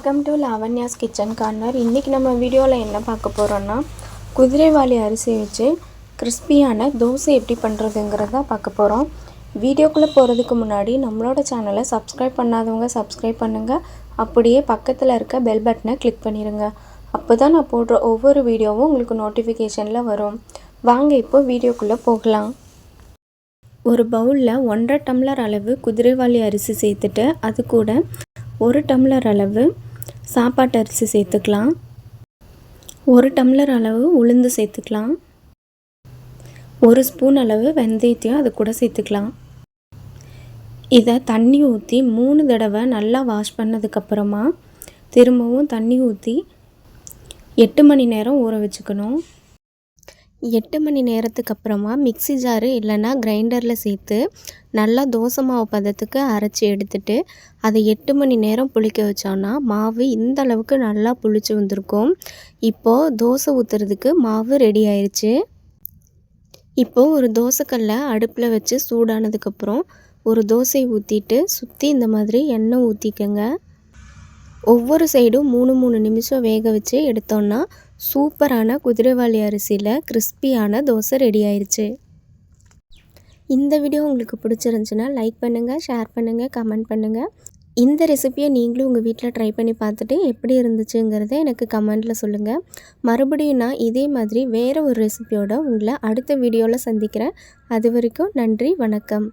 Welcome to Lavanya's kitchen corner. இன்றைக்கி நம்ம வீடியோவில் என்ன பார்க்க போகிறோன்னா, குதிரைவாலி அரிசி வச்சு கிறிஸ்பியான தோசை எப்படி பண்ணுறதுங்கிறத பார்க்க போகிறோம். வீடியோக்குள்ளே போகிறதுக்கு முன்னாடி நம்மளோட சேனலை சப்ஸ்கிரைப் பண்ணாதவங்க சப்ஸ்கிரைப் பண்ணுங்கள். அப்படியே பக்கத்தில் இருக்க பெல் பட்டனை கிளிக் பண்ணிடுங்க. அப்போ தான் நான் போடுற ஒவ்வொரு வீடியோவும் உங்களுக்கு நோட்டிஃபிகேஷனில் வரும். வாங்க இப்போ வீடியோக்குள்ளே போகலாம். ஒரு பவுலில் 1.5 டம்ளர் அளவு குதிரைவாலி அரிசி சேர்த்துட்டு அது கூட 1 டம்ளர் அளவு சாப்பாட்டு அரிசி சேர்த்துக்கலாம். 1 டம்ளர் அளவு உளுந்து சேர்த்துக்கலாம். 1 ஸ்பூன் அளவு வெந்தயத்தையும் அது கூட சேர்த்துக்கலாம். இதை தண்ணி ஊற்றி 3 தடவை நல்லா வாஷ் பண்ணதுக்கப்புறமா திரும்பவும் தண்ணி ஊற்றி 8 மணி நேரம் ஊற வச்சுக்கணும். 8 மணி நேரத்துக்கு அப்புறமா மிக்ஸி ஜாரு இல்லைன்னா கிரைண்டரில் சேர்த்து நல்லா தோசை மாவு பதத்துக்கு அரைச்சி எடுத்துட்டு அதை 8 மணி நேரம் புளிக்க வச்சோன்னா மாவு இந்த அளவுக்கு நல்லா புளிச்சு வந்திருக்கும். இப்போது தோசை ஊற்றுறதுக்கு மாவு ரெடி ஆயிடுச்சு. இப்போது ஒரு தோசைக்கல்லை அடுப்பில் வச்சு சூடானதுக்கப்புறம் ஒரு தோசை ஊற்றிட்டு சுற்றி இந்த மாதிரி எண்ணெய் ஊற்றிக்கங்க. ஒவ்வொரு சைடும் 3 நிமிஷம் வேக வச்சு எடுத்தோன்னா சூப்பரான குதிரைவாலி அரிசியில் கிறிஸ்பியான தோசை ரெடி ஆயிடுச்சு. இந்த வீடியோ உங்களுக்கு பிடிச்சிருந்துச்சுன்னா லைக் பண்ணுங்கள், ஷேர் பண்ணுங்கள், கமெண்ட் பண்ணுங்கள். இந்த ரெசிபியை நீங்களும் உங்கள் வீட்டில் ட்ரை பண்ணி பார்த்துட்டு எப்படி இருந்துச்சுங்கிறத எனக்கு கமெண்ட்டில் சொல்லுங்கள். மறுபடியும் நான் இதே மாதிரி வேறு ஒரு ரெசிபியோட உங்களை அடுத்த வீடியோவில் சந்திக்கிறேன். அது வரைக்கும் நன்றி, வணக்கம்.